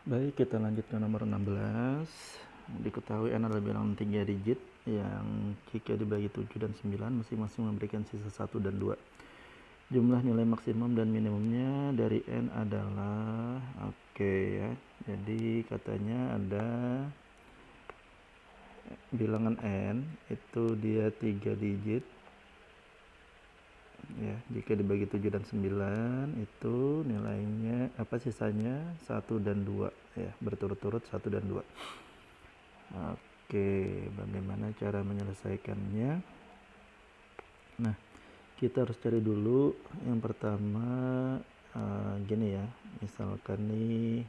Baik, kita lanjut ke nomor 16. Diketahui n adalah bilangan 3 digit yang jika dibagi 7 dan 9 masing-masing memberikan sisa 1 dan 2. Jumlah nilai maksimum dan minimumnya dari n adalah ya. Jadi katanya ada bilangan n itu dia 3 digit ya. Jika dibagi 7 dan 9 itu nilainya sisanya 1 dan 2 ya, berturut-turut 1 dan 2. Bagaimana cara menyelesaikannya? Nah, kita harus cari dulu yang pertama gini ya, misalkan nih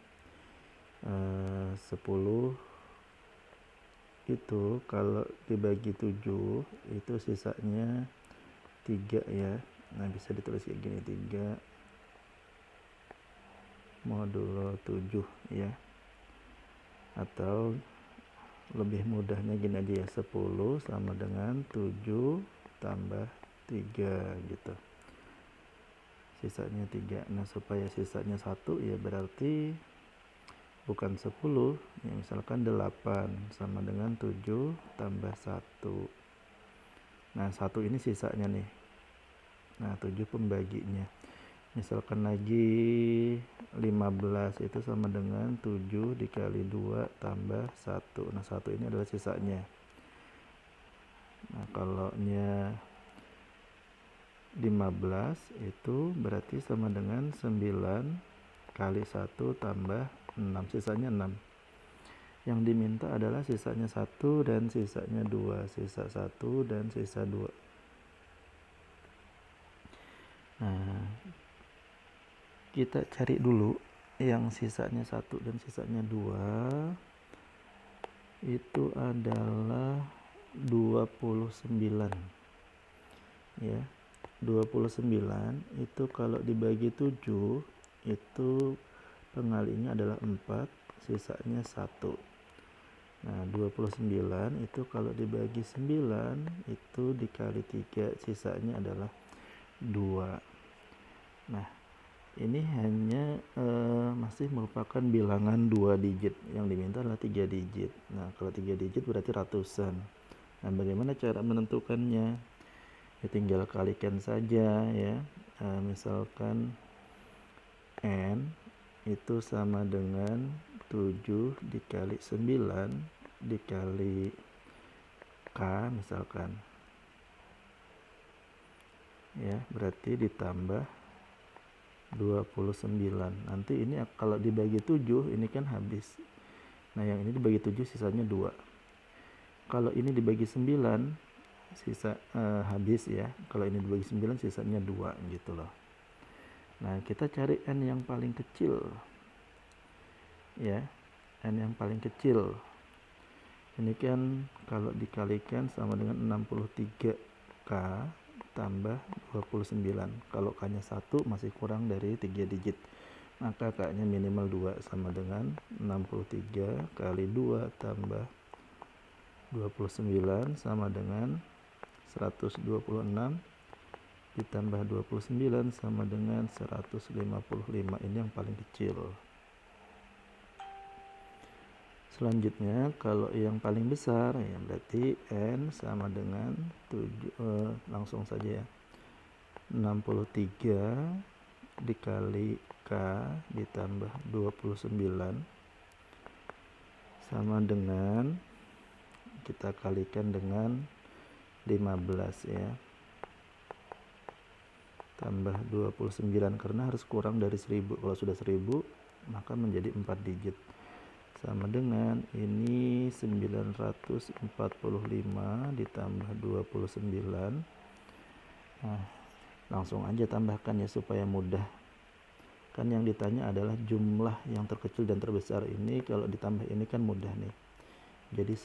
10 itu kalau dibagi 7 itu sisanya 3 ya. Nah, bisa ditulis kayak gini, 3 modulo 7 ya. Atau lebih mudahnya gini aja ya, 10 sama dengan 7 tambah 3 gitu. Sisanya 3. Nah, supaya sisanya 1 ya berarti bukan 10 ya, misalkan 8 sama dengan 7 tambah 1. Nah, 1 ini sisanya nih. Nah, 7 pembaginya. Misalkan lagi 15 itu sama dengan 7 dikali 2 tambah 1. Nah, 1 ini adalah sisanya. Nah, kalau nya 15 itu berarti sama dengan 9 kali 1 tambah 6. Sisanya 6. Yang diminta adalah sisanya 1 dan sisanya 2. Sisa 1 dan sisa 2. Nah, kita cari dulu yang sisanya 1 dan sisanya 2 itu adalah 29 ya. 29 itu kalau dibagi 7 itu pengalinya adalah 4, sisanya 1. Nah, 29 itu kalau dibagi 9 itu dikali 3, sisanya adalah 2. Nah, ini hanya masih merupakan bilangan 2 digit, yang diminta adalah 3 digit. Nah, kalau 3 digit berarti ratusan. Nah, bagaimana cara menentukannya? Ya tinggal kalikan saja ya. Misalkan n itu sama dengan 7 dikali 9 dikali k misalkan ya, berarti ditambah 29. Nanti ini kalau dibagi 7 ini kan habis. Nah, yang ini dibagi 7 sisanya 2. Kalau ini dibagi 9 sisa habis ya. Kalau ini dibagi 9 sisanya 2 gitu loh. Nah, kita cari n yang paling kecil ya. N yang paling kecil ini kan kalau dikalikan sama dengan 63k tambah 29. Kalau k-nya 1 masih kurang dari 3 digit, maka k-nya minimal 2 sama dengan 63 kali 2 tambah 29 sama dengan 126 ditambah 29 sama dengan 155. Ini yang paling kecil. Selanjutnya kalau yang paling besar ya berarti n sama dengan 7, langsung saja ya, 63 dikali k ditambah 29 sama dengan, kita kalikan dengan 15 ya, tambah 29 karena harus kurang dari 1000. Kalau sudah 1000 maka menjadi 4 digit, sama dengan ini 945 ditambah 29. Nah, langsung aja tambahkan ya supaya mudah. Kan yang ditanya adalah jumlah yang terkecil dan terbesar. Ini kalau ditambah ini kan mudah nih. Jadi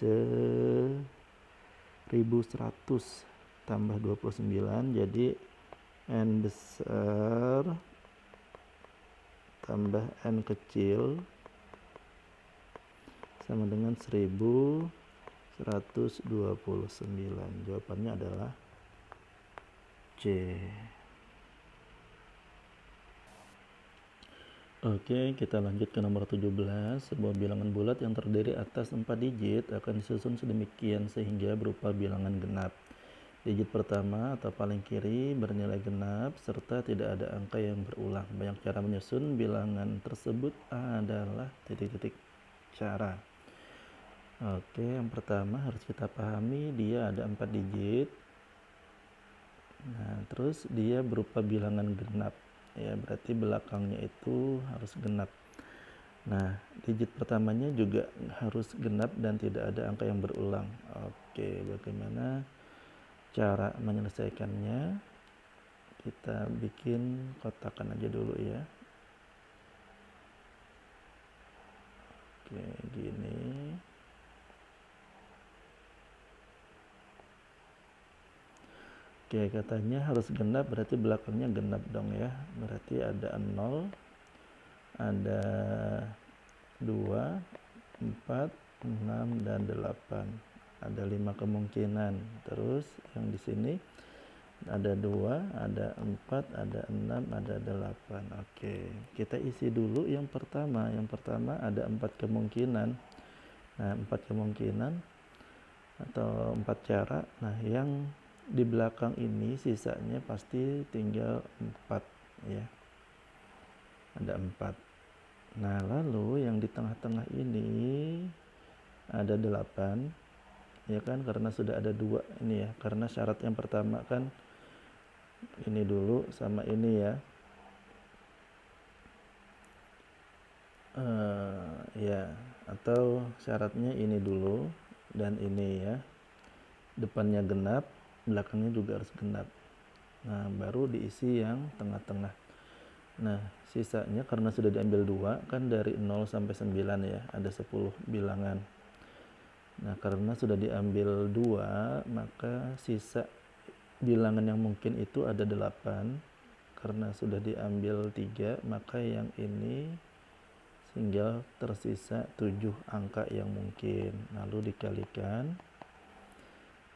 1100 tambah 29 jadi n besar tambah n kecil sama dengan 1129. Jawabannya adalah C. Oke, kita lanjut ke nomor 17. Sebuah bilangan bulat yang terdiri atas 4 digit akan disusun sedemikian sehingga berupa bilangan genap. Digit pertama atau paling kiri bernilai genap serta tidak ada angka yang berulang. Banyak cara menyusun bilangan tersebut adalah titik-titik cara. Oke, yang pertama harus kita pahami dia ada 4 digit. Nah, terus dia berupa bilangan genap. Ya, berarti belakangnya itu harus genap. Nah, digit pertamanya juga harus genap dan tidak ada angka yang berulang. Oke, bagaimana cara menyelesaikannya? Kita bikin kotakan aja dulu ya. Oke, gini. Oke, katanya harus genap berarti belakangnya genap dong ya. Berarti ada 0, ada 2, 4, 6, dan 8. Ada 5 kemungkinan. Terus yang di sini ada 2, ada 4, ada 6, ada 8. Oke, kita isi dulu yang pertama. Yang pertama ada 4 kemungkinan. Nah, 4 kemungkinan atau 4 cara. Nah, yang di belakang ini sisanya pasti tinggal 4 ya. Ada 4. Nah, lalu yang di tengah-tengah ini ada 8 ya kan, karena sudah ada 2 ini ya. Karena syarat yang pertama kan ini dulu sama ini ya. Ya, atau syaratnya ini dulu dan ini ya. Depannya genap, belakangnya juga harus genap. Nah, baru diisi yang tengah-tengah. Nah, sisanya karena sudah diambil 2 kan dari 0 sampai 9 ya, ada 10 bilangan. Nah, karena sudah diambil 2, maka sisa bilangan yang mungkin itu ada 8. Karena sudah diambil 3, maka yang ini tinggal tersisa 7 angka yang mungkin. Lalu dikalikan.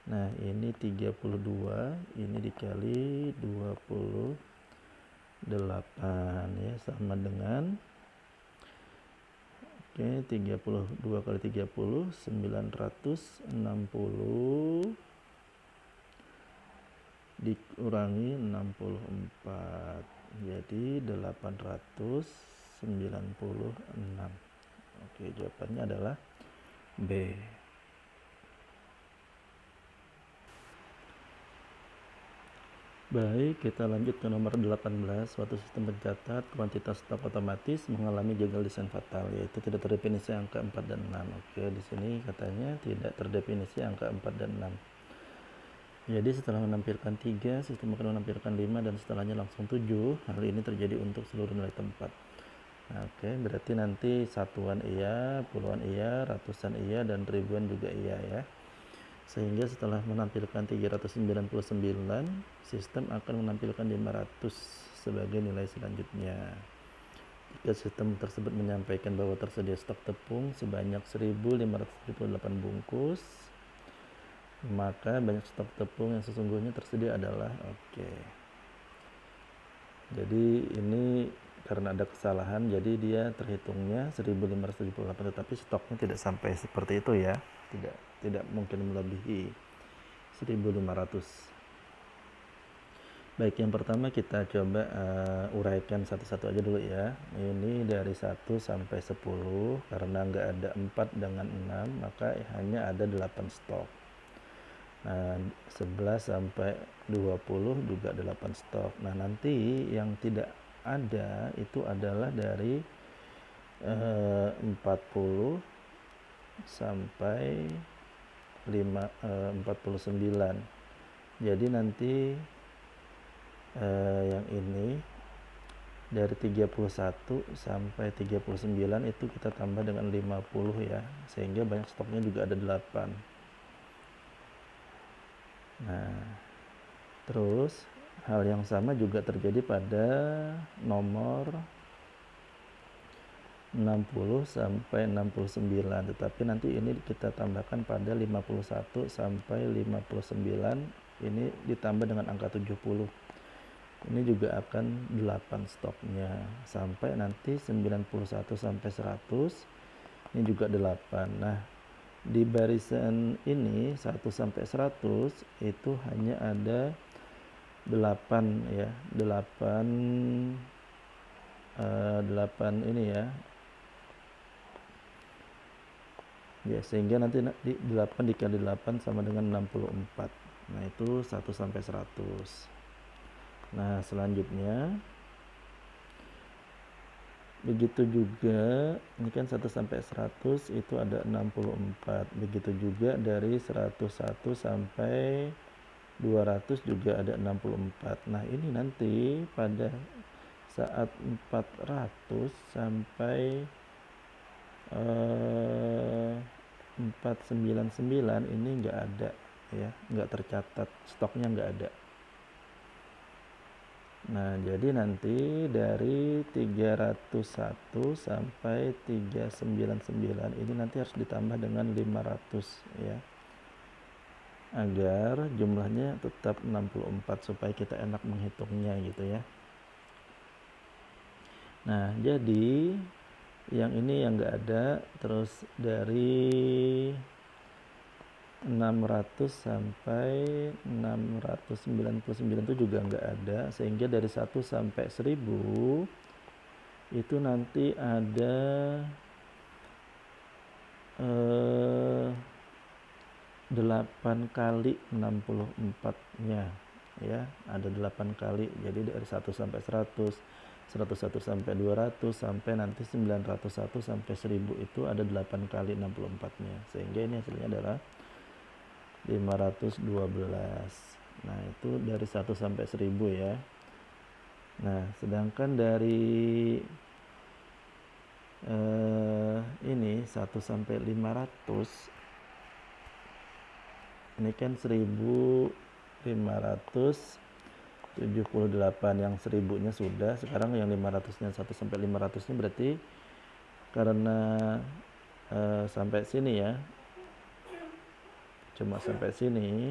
Nah, ini 32, ini dikali 28 ya, sama dengan 32 kali 30 960 dikurangi 64. Jadi 896. Oke, jawabannya adalah B. Baik, kita lanjut ke nomor 18. Suatu sistem pencatat kuantitas stok otomatis mengalami gagal desain fatal, yaitu tidak terdefinisi angka 4 dan 6. Oke, di sini katanya tidak terdefinisi angka 4 dan 6. Jadi setelah menampilkan 3, sistem akan menampilkan 5 dan setelahnya langsung 7. Hal ini terjadi untuk seluruh nilai tempat. Oke, berarti nanti satuan iya, puluhan iya, ratusan iya, dan ribuan juga iya ya. Sehingga setelah menampilkan 399, sistem akan menampilkan 500 sebagai nilai selanjutnya. Jika sistem tersebut menyampaikan bahwa tersedia stok tepung sebanyak 1578 bungkus, maka banyak stok tepung yang sesungguhnya tersedia adalah Jadi ini karena ada kesalahan, jadi dia terhitungnya 1578, tetapi stoknya tidak sampai seperti itu ya. Tidak mungkin melebihi 1500. Baik, yang pertama kita coba uraikan satu-satu aja dulu ya. Ini dari 1 sampai 10, karena nggak ada 4 dengan 6, maka hanya ada 8 stok. Nah, 11 sampai 20 juga 8 stok. Nah, nanti yang tidak ada itu adalah dari 40 sampai 49. Jadi nanti yang ini dari 31 sampai 39 itu kita tambah dengan 50 ya, sehingga banyak stoknya juga ada 8. Nah, terus hal yang sama juga terjadi pada nomor 60 sampai 69, tetapi nanti ini kita tambahkan pada 51 sampai 59, ini ditambah dengan angka 70. Ini juga akan 8 stoknya sampai nanti 91 sampai 100. Ini juga 8. Nah, di barisan ini 1 sampai 100 itu hanya ada 8 ya, 8 ini ya. Ya, sehingga nanti 8 dikali 8 sama dengan 64. Nah, itu 1 sampai 100. Nah, selanjutnya begitu juga ini kan 1 sampai 100 itu ada 64. Begitu juga dari 101 sampai 200 juga ada 64. Nah, ini nanti pada saat 400 sampai 499 ini enggak ada ya, enggak tercatat, stoknya enggak ada. Nah, jadi nanti dari 301 sampai 399 ini nanti harus ditambah dengan 500 ya. Agar jumlahnya tetap 64 supaya kita enak menghitungnya gitu ya. Nah, jadi yang ini yang enggak ada, terus dari 600 sampai 699 itu juga enggak ada, sehingga dari 1 sampai 1000 itu nanti ada 8 kali 64-nya ya, ada 8 kali. Jadi dari 1 sampai 100, 101 sampai 200 sampai nanti 901 sampai 1000 itu ada 8 kali 64-nya, sehingga ini hasilnya adalah 512. Nah, itu dari 1 sampai 1000 ya. Nah, sedangkan dari ini 1 sampai 500 ini kan 1578, yang 1000-nya sudah. Sekarang yang 500-nya 1 sampai 500-nya berarti karena sampai sini ya, cuma sampai sini,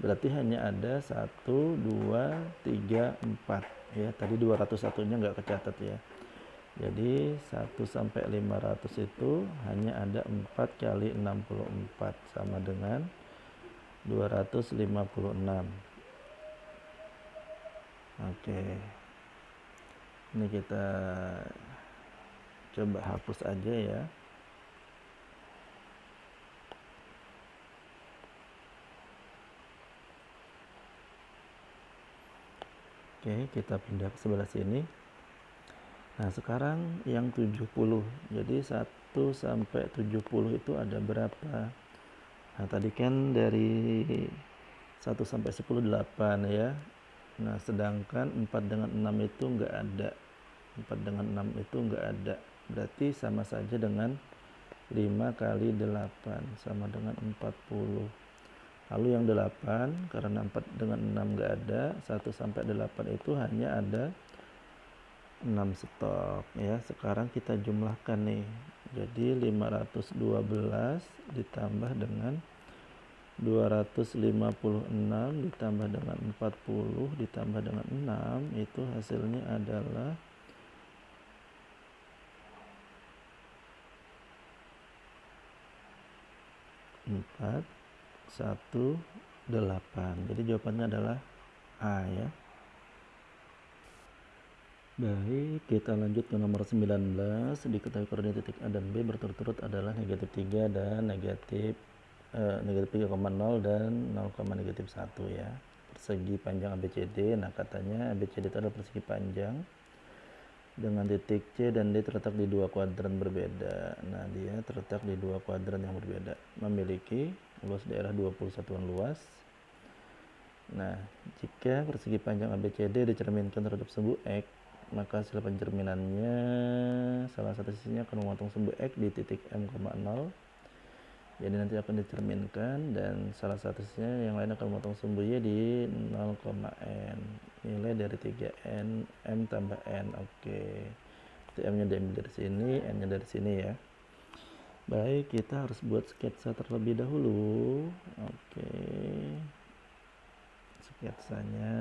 berarti hanya ada 1, 2, 3, 4 ya. Tadi 201-nya enggak kecatat ya. Jadi 1 sampai 500 itu hanya ada 4 kali 64 sama dengan 256. Oke. Ini kita coba hapus aja ya. Oke, kita pindah ke sebelah sini. Nah, sekarang yang 70. Jadi 1 sampai 70 itu ada berapa? Nah, tadi kan dari 1 sampai 10 8 ya. Nah, sedangkan 4 dengan 6 itu enggak ada. 4 dengan 6 itu enggak ada. Berarti sama saja dengan 5 kali 8 sama dengan 40. Lalu yang 8, karena 4 dengan 6 enggak ada, 1 sampai 8 itu hanya ada 6 stok ya. Sekarang kita jumlahkan nih. Jadi 512 ditambah dengan 256 ditambah dengan 40 ditambah dengan 6 itu hasilnya adalah 418. Jadi jawabannya adalah A ya. Baik, kita lanjut ke nomor 19. Diketahui koordinat titik A dan B berturut-turut adalah negatif 3 dan negatif 3,0 dan 0,-1 ya. Persegi panjang ABCD. Nah, katanya ABCD itu adalah persegi panjang dengan titik C dan D terletak di 2 kuadran berbeda. Nah, dia terletak di 2 kuadran yang berbeda. Memiliki luas daerah 20 satuan luas. Nah, jika persegi panjang ABCD dicerminkan terhadap sumbu X, maka hasil pencerminannya salah satu sisinya akan memotong sumbu X di titik M, 0. Jadi nanti akan dicerminkan, dan salah satu sisinya yang lain akan memotong sumbu Y di 0,N. Nilai dari 3N, M tambah N. Oke. Itu M-nya diambil dari sini, N-nya dari sini ya. Baik, kita harus buat sketsa terlebih dahulu. Oke. sketsanya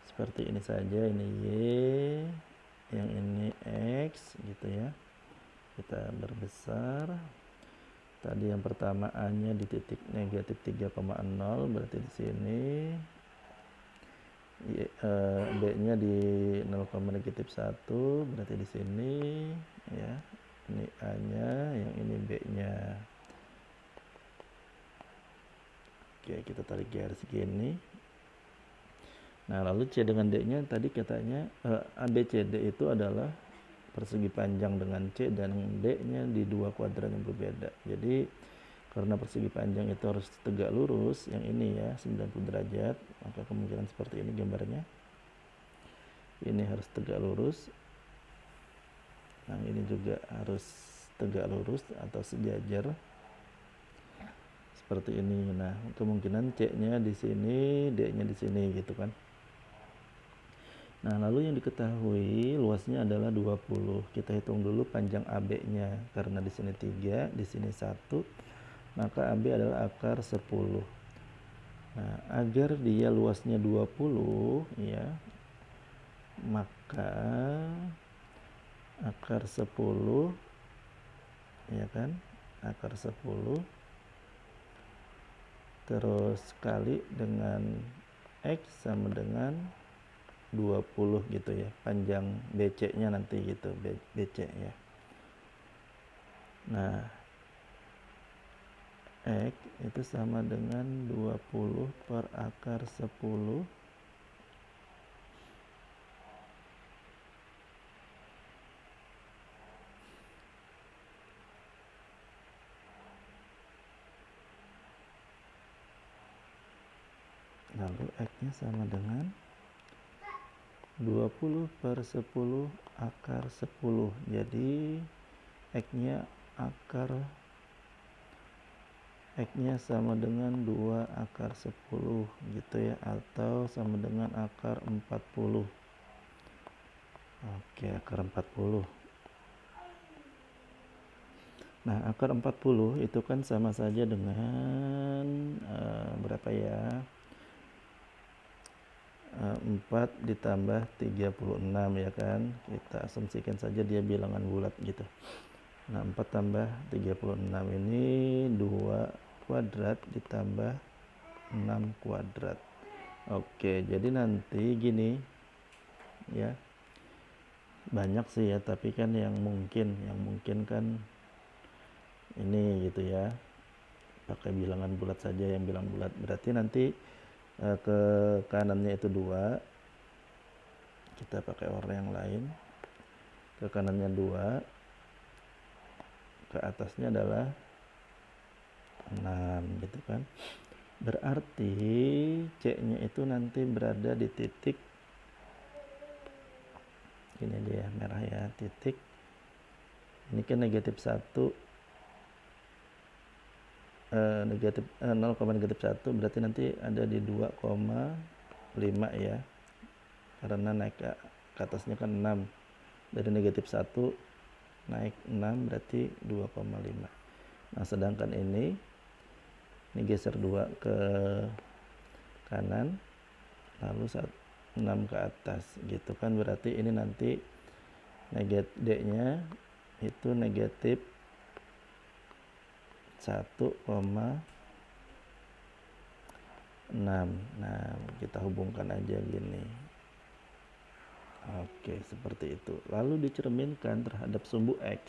seperti ini saja. Ini Y, yang ini X gitu ya. Kita berbesar. Tadi yang pertama A-nya di titik negatif 3,0, berarti di sini B-nya di 0,-1, berarti di sini ya. Ini A-nya, yang ini B-nya. Oke, kita tarik garis gini. Nah, lalu C dengan D-nya tadi katanya ABCD itu adalah persegi panjang dengan C dan D-nya di dua kuadran yang berbeda. Jadi karena persegi panjang itu harus tegak lurus, yang ini ya 90 derajat, maka kemungkinan seperti ini gambarnya. Ini harus tegak lurus. Nah, ini juga harus tegak lurus atau sejajar. Seperti ini. Nah, kemungkinan C-nya di sini, D-nya di sini gitu kan. Nah, lalu yang diketahui luasnya adalah 20. Kita hitung dulu panjang AB-nya. Karena di sini 3, di sini 1, maka AB adalah akar 10. Nah, agar dia luasnya 20 ya, maka akar 10 ya kan? Akar 10 terus kali dengan X sama dengan 20 gitu ya, panjang BC-nya nanti gitu, BC ya. Nah, X itu sama dengan 20 per akar 10 lalu X-nya sama dengan 20 per 10 akar 10. Jadi X-nya sama dengan 2 akar 10 gitu ya, atau sama dengan akar 40. Oke, akar 40. Nah, akar 40 itu kan sama saja dengan berapa ya? 4 ditambah 36 ya kan. Kita asumsikan saja dia bilangan bulat gitu. Nah, 4 tambah 36 ini 2 kuadrat ditambah 6 kuadrat. Oke, jadi nanti gini ya. Banyak sih ya, tapi kan yang mungkin kan ini gitu ya. Pakai bilangan bulat saja, yang bilang bulat. Berarti nanti ke kanannya itu 2, kita pakai warna yang lain. Ke kanannya 2, ke atasnya adalah 6 gitu kan. Berarti C-nya itu nanti berada di titik ini dia merah ya, titik ini kan negatif 1, 0,-1, berarti nanti ada di 2,5 ya, karena naik ke atasnya kan 6, dari negatif 1 naik 6 berarti 2,5. Nah, sedangkan ini geser 2 ke kanan, lalu 6 ke atas gitu kan. Berarti ini nanti D-nya itu negatif 1,6. Nah, kita hubungkan aja gini. Oke, seperti itu. Lalu dicerminkan terhadap sumbu X.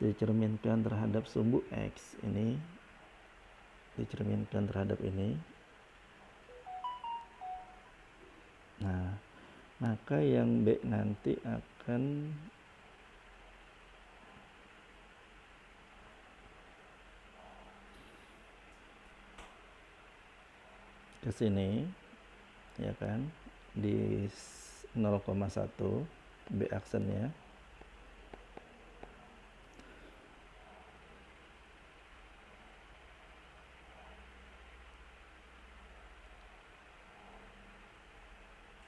Dicerminkan terhadap sumbu X ini. Dicerminkan terhadap ini. Nah, maka yang B nanti akan ke sini ya kan, di 0,1 B aksennya.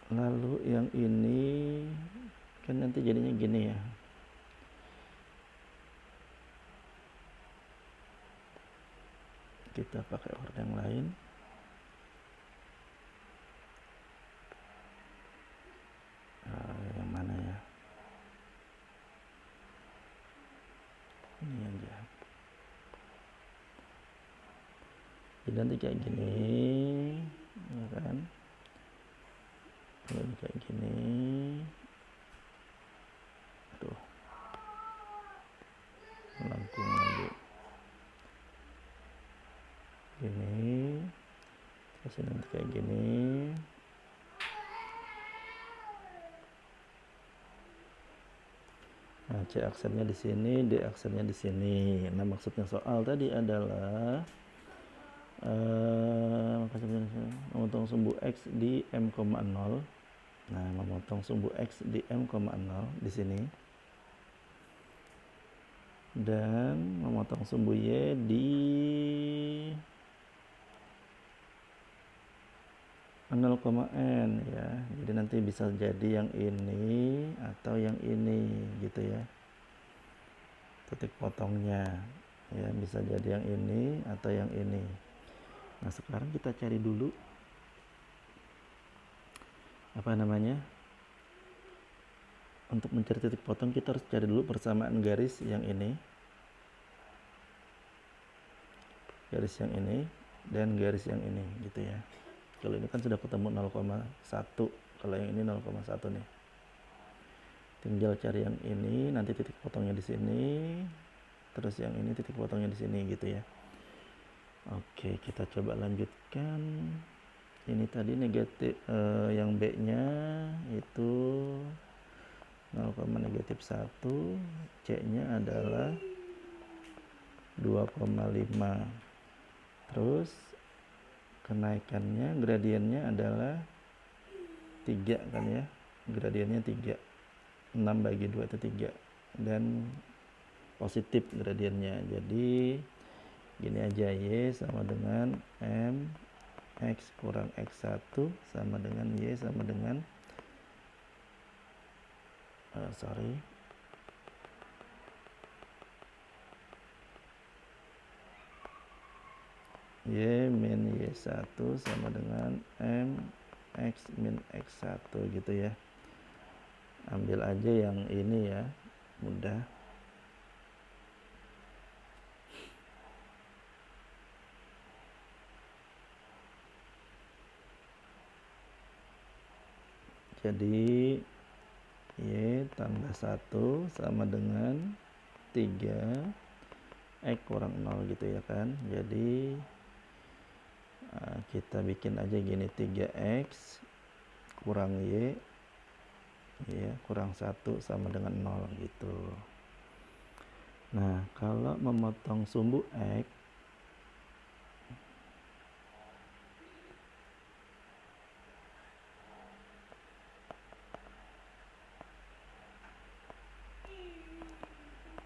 Lalu yang ini kan nanti jadinya gini ya. kita pakai order yang lain. Yang mana ya? Ini aja. Jadi nanti kayak gini, ya kan? Kalau ini kayak gini, aduh, melengkung lagi. Gini, terus ini nanti kayak gini. Nah, C aksennya di sini, D aksennya di sini. Nah, maksudnya soal tadi adalah memotong sumbu X di M,0. Nah, memotong sumbu X di M,0 di sini. Dan memotong sumbu Y di 0,n ya. Jadi nanti bisa jadi yang ini atau yang ini gitu ya. Titik potongnya ya, bisa jadi yang ini atau yang ini. Nah, sekarang kita cari dulu apa namanya? Untuk mencari titik potong kita harus cari dulu persamaan garis yang ini. Garis yang ini dan garis yang ini gitu ya. Kalau ini kan sudah ketemu 0,1, kalau yang ini 0,1 nih. Tinggal cari yang ini, nanti titik potongnya di sini, terus yang ini titik potongnya di sini gitu ya. Oke, kita coba lanjutkan. Ini tadi negatif, yang B-nya itu 0,-1, C-nya adalah 2,5. Terus kenaikannya, gradiennya adalah 3 kan ya, gradiennya 3, 6 bagi 2 itu 3, dan positif gradiennya. Jadi gini aja, Y sama dengan M X kurang X1 sama dengan Y sama dengan Y min Y1 sama dengan M X min X1 gitu ya. Ambil aja yang ini ya, mudah. Jadi Y tambah 1 sama dengan 3 X kurang 0 gitu ya kan. Jadi kita bikin aja gini, 3X kurang Y ya, kurang 1 sama dengan 0 gitu. Nah, kalau memotong sumbu X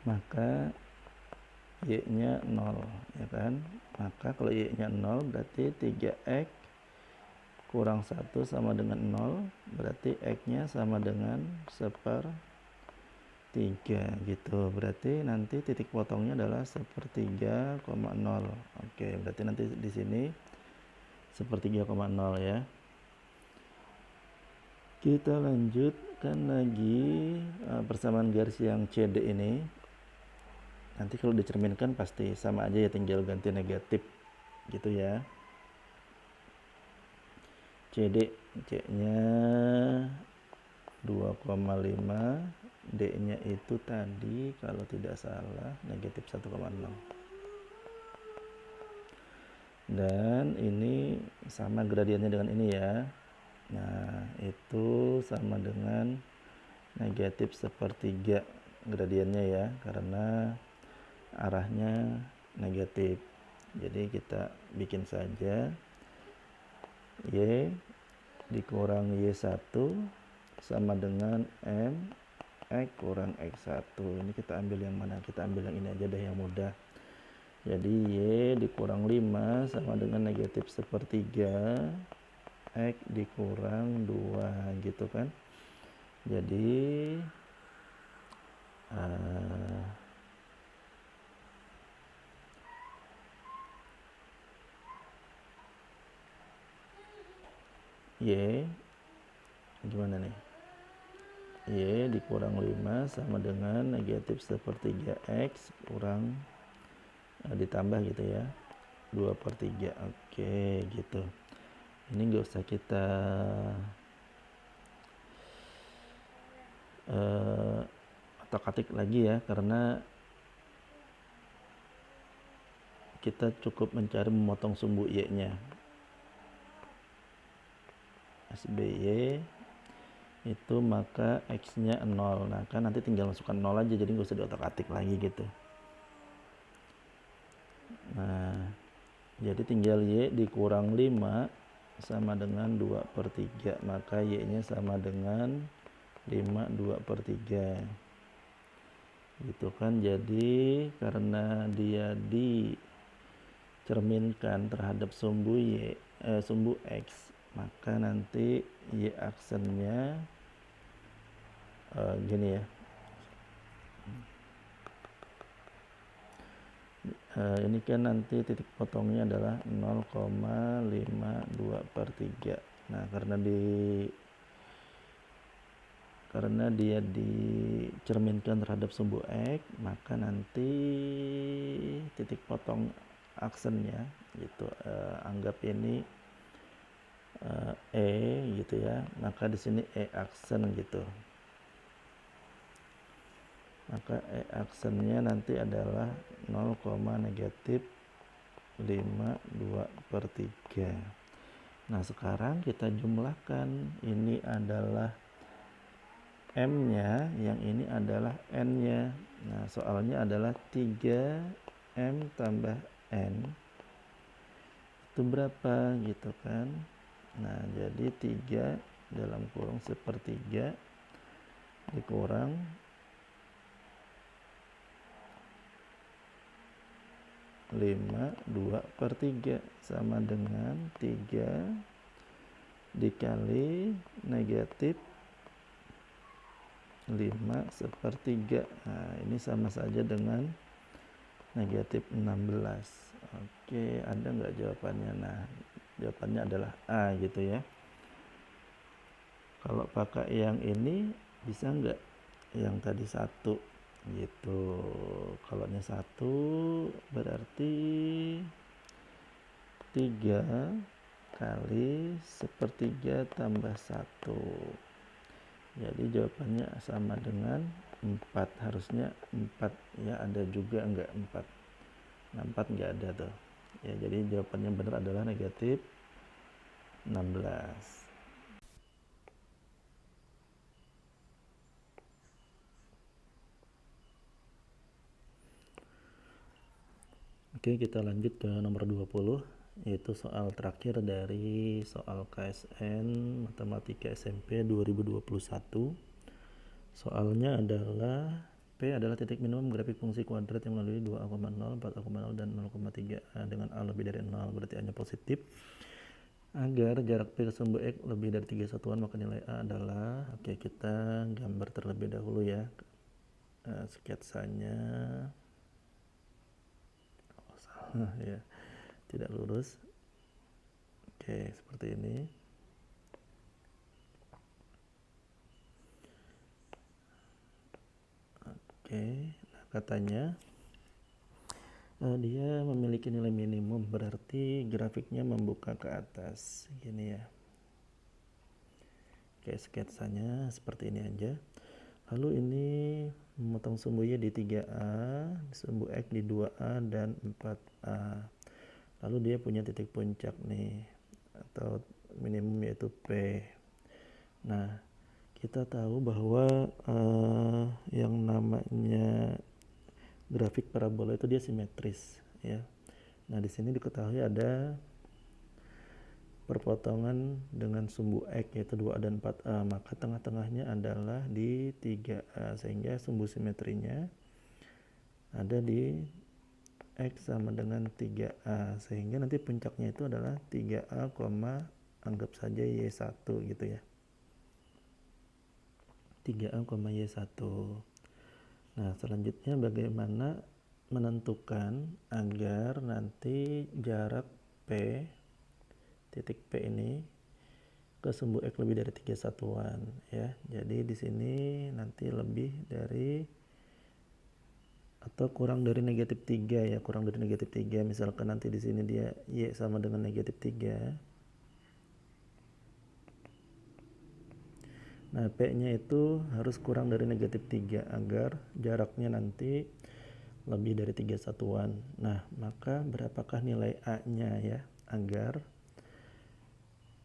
maka Y-nya 0 ya kan. Maka kalau Y-nya 0 berarti 3X kurang 1 sama dengan 0, berarti X-nya sama dengan 1/3 gitu. Berarti nanti titik potongnya adalah 1/3,0. Oke, berarti nanti di sini 1/3,0 ya. Kita lanjutkan lagi persamaan garis yang CD ini. Nanti kalau dicerminkan pasti sama aja ya, tinggal ganti negatif gitu ya. CD, C-nya 2,5, D-nya itu tadi kalau tidak salah negatif 1,6. Dan ini sama gradiennya dengan ini ya. Nah, itu sama dengan negatif 1/3 gradiennya ya, karena arahnya negatif. Jadi kita bikin saja Y dikurang Y1 sama dengan M X kurang X1. Ini kita ambil yang mana? Kita ambil yang ini aja deh, yang mudah. Jadi Y dikurang 5 sama dengan negatif 1/3 X dikurang 2 gitu kan. Jadi Y gimana nih, Y dikurang 5 sama dengan negatif sepertiga X kurang ditambah gitu ya 2/3. Oke gitu, ini nggak usah kita otak-atik lagi ya, karena kita cukup mencari memotong sumbu Y nya. SBY itu maka X nya 0. Nah kan nanti tinggal masukkan 0 aja, jadi nggak usah diotak-atik lagi gitu. Nah jadi tinggal Y dikurang 5 sama dengan 2/3, maka Y nya sama dengan 5 2/3 gitu kan. Jadi karena dia dicerminkan terhadap sumbu sumbu X, maka nanti Y aksennya gini ya, ini kan nanti titik potongnya adalah 0,52/3. Nah karena dia dicerminkan terhadap sumbu X, maka nanti titik potong aksennya gitu, anggap ini E gitu ya, maka di sini E aksen gitu. Maka E aksennya nanti adalah 0,-52/3. Nah sekarang kita jumlahkan, ini adalah M nya, yang ini adalah N nya. Nah soalnya adalah 3M tambah N itu berapa gitu kan. Nah jadi 3 dalam kurung 1/3 dikurang 5 2/3 sama dengan 3 dikali negatif 5/3. Nah ini sama saja dengan negatif 16. Oke, ada nggak jawabannya? Nah jawabannya adalah A gitu ya. Kalau pakai yang ini bisa nggak yang tadi 1 gitu. Kalau ini 1 berarti 3 kali 1/3 tambah 1. Jadi jawabannya sama dengan 4. Harusnya 4 ya, ada juga enggak 4. Nah 4 enggak ada tuh ya, jadi jawabannya benar adalah negatif 16. Oke, kita lanjut ke nomor 20, yaitu soal terakhir dari soal KSN Matematika SMP 2021. Soalnya adalah P adalah titik minimum grafik fungsi kuadrat yang melalui 2A,0, 4A,0 dan 0,3A dengan A lebih dari 0, berarti A nya positif. Agar jarak P ke sumbu X lebih dari 3 satuan, maka nilai A adalah, oke kita gambar terlebih dahulu ya, sketsanya ya, tidak lurus. Oke, seperti ini. Oke, nah katanya dia memiliki nilai minimum, berarti grafiknya membuka ke atas gini ya. Oke, sketsanya seperti ini aja. Lalu ini memotong sumbu Y di 3A, sumbu X di 2A dan 4A. Lalu dia punya titik puncak nih, atau minimum yaitu P. Nah kita tahu bahwa yang namanya grafik parabola itu dia simetris ya. Nah di sini diketahui ada perpotongan dengan sumbu X yaitu 2A dan 4A, maka tengah-tengahnya adalah di 3A, sehingga sumbu simetrinya ada di X sama dengan 3A, sehingga nanti puncaknya itu adalah 3A, anggap saja Y1 gitu ya, 3A, Y1. Nah selanjutnya bagaimana menentukan agar nanti jarak P, titik P ini ke sumbu X lebih dari 3 satuan ya. Jadi di sini nanti lebih dari atau kurang dari negatif 3 ya, kurang dari negatif 3. Misalkan nanti di sini dia Y sama dengan negatif 3. Nah, P-nya itu harus kurang dari negatif 3 agar jaraknya nanti lebih dari 3 satuan. Nah, maka berapakah nilai A-nya ya agar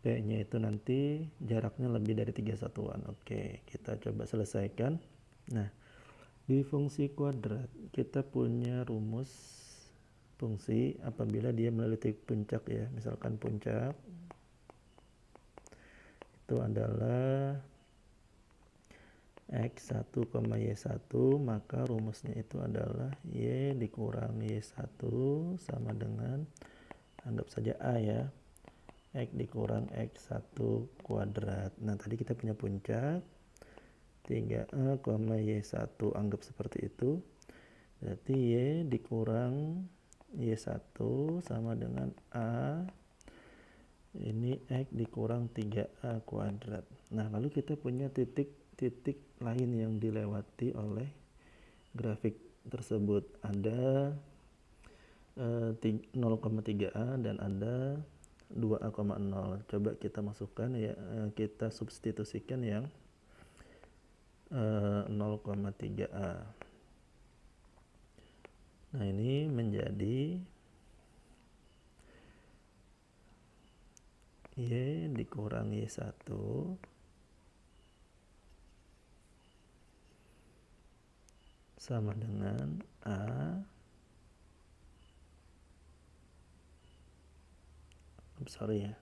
P-nya itu nanti jaraknya lebih dari 3 satuan. Oke, kita coba selesaikan. Nah, di fungsi kuadrat kita punya rumus fungsi apabila dia melalui titik puncak ya. Misalkan puncak itu adalah X1, Y1, maka rumusnya itu adalah Y dikurang Y1 sama dengan, anggap saja A ya, X dikurang X1 kuadrat. Nah, tadi kita punya puncak 3A, Y1, anggap seperti itu. Berarti Y dikurang Y1 sama dengan A, ini X dikurang 3A kuadrat. Nah, lalu kita punya titik lain yang dilewati oleh grafik tersebut. Ada 0,3A dan ada 2A,0. Coba kita masukkan ya, kita substitusikan yang 0,3A. Nah, ini menjadi Y dikurang Y1 sama dengan A, sorry ya,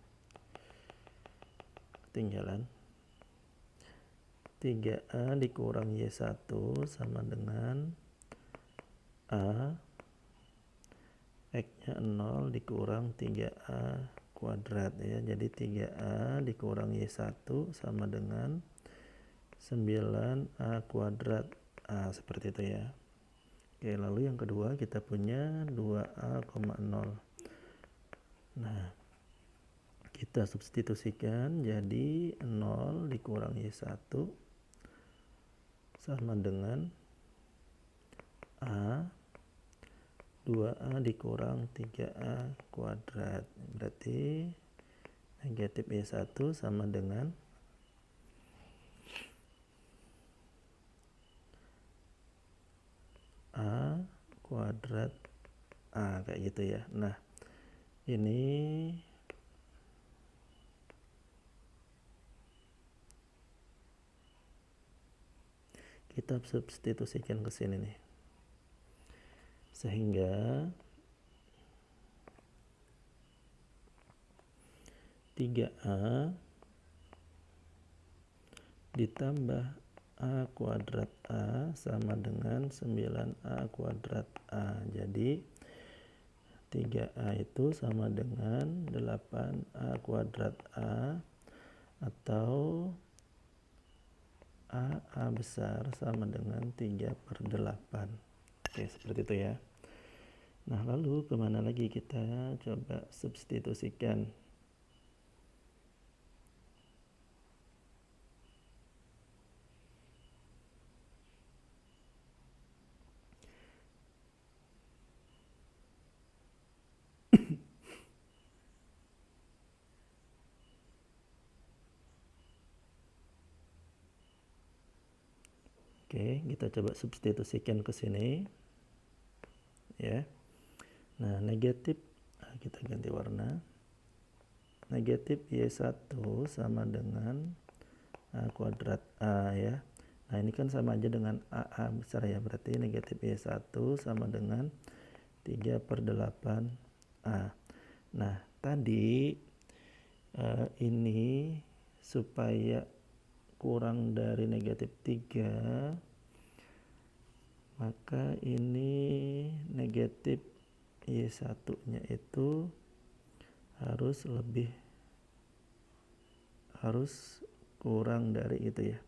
ketinggalan, 3A dikurang Y1 sama dengan A, X-nya 0 dikurang 3A kuadrat ya. Jadi 3A dikurang Y1 sama dengan 9A kuadrat A, seperti itu ya. Oke, lalu yang kedua kita punya 2A,0. Nah, kita substitusikan jadi 0 dikurang Y1 sama dengan A 2A dikurang 3A kuadrat. Berarti negatif Y1 sama dengan A kuadrat A, kayak gitu ya. Nah, ini kita substitusikan ke sini nih, sehingga 3A ditambah A kuadrat A sama dengan 9A kuadrat A. Jadi 3A itu sama dengan 8A kuadrat A, atau A besar sama dengan 3/8. Oke, seperti itu ya. Nah, lalu kemana lagi kita coba substitusikan? Oke, kita coba substitusikan ke sini ya. Nah, negatif, kita ganti warna. Negatif Y1 sama dengan A kuadrat A ya. Nah, ini kan sama aja dengan AA besar ya. Berarti negatif Y1 sama dengan 3/8A. Nah, tadi ini supaya kurang dari negatif 3, maka ini negatif Y1 nya itu harus kurang dari itu ya.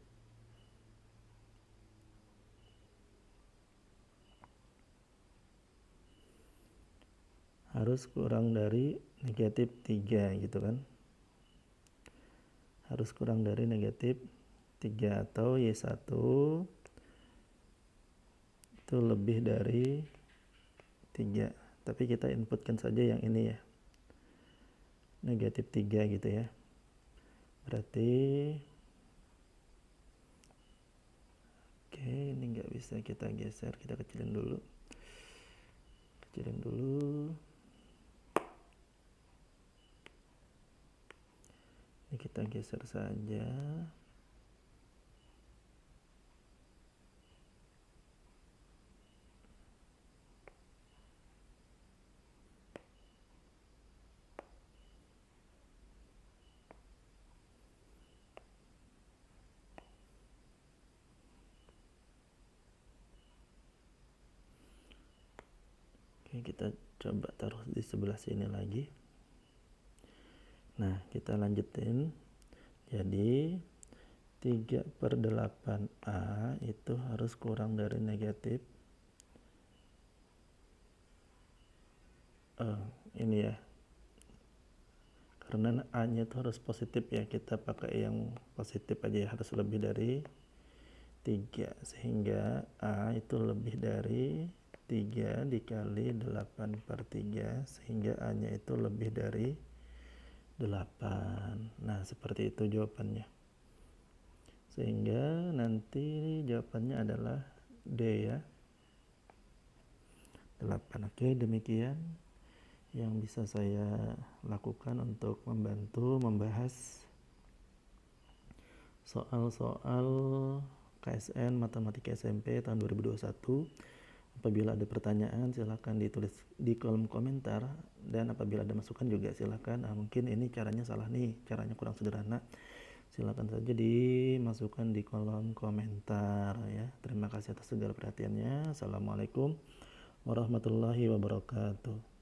Harus kurang dari negatif 3 gitu kan. harus kurang dari negatif 3 atau Y1 itu lebih dari 3. Tapi kita inputkan saja yang ini ya, negatif 3 gitu ya. Berarti oke, ini nggak bisa kita geser, kita kecilin dulu. Ini kita geser saja. Oke, kita coba taruh di sebelah sini lagi. Nah, kita lanjutin. Jadi 3/8A itu harus kurang dari negatif ini ya, karena A nya itu harus positif ya, kita pakai yang positif aja ya, harus lebih dari 3, sehingga A itu lebih dari 3 dikali 8/3, sehingga A nya itu lebih dari 8. Nah, seperti itu jawabannya, sehingga nanti jawabannya adalah D ya, 8. Oke, demikian yang bisa saya lakukan untuk membantu membahas soal-soal KSN Matematika SMP tahun 2021. Apabila ada pertanyaan silahkan ditulis di kolom komentar, dan apabila ada masukan juga silahkan, mungkin ini caranya salah nih, caranya kurang sederhana, silahkan saja dimasukkan di kolom komentar ya. Terima kasih atas segala perhatiannya. Assalamualaikum warahmatullahi wabarakatuh.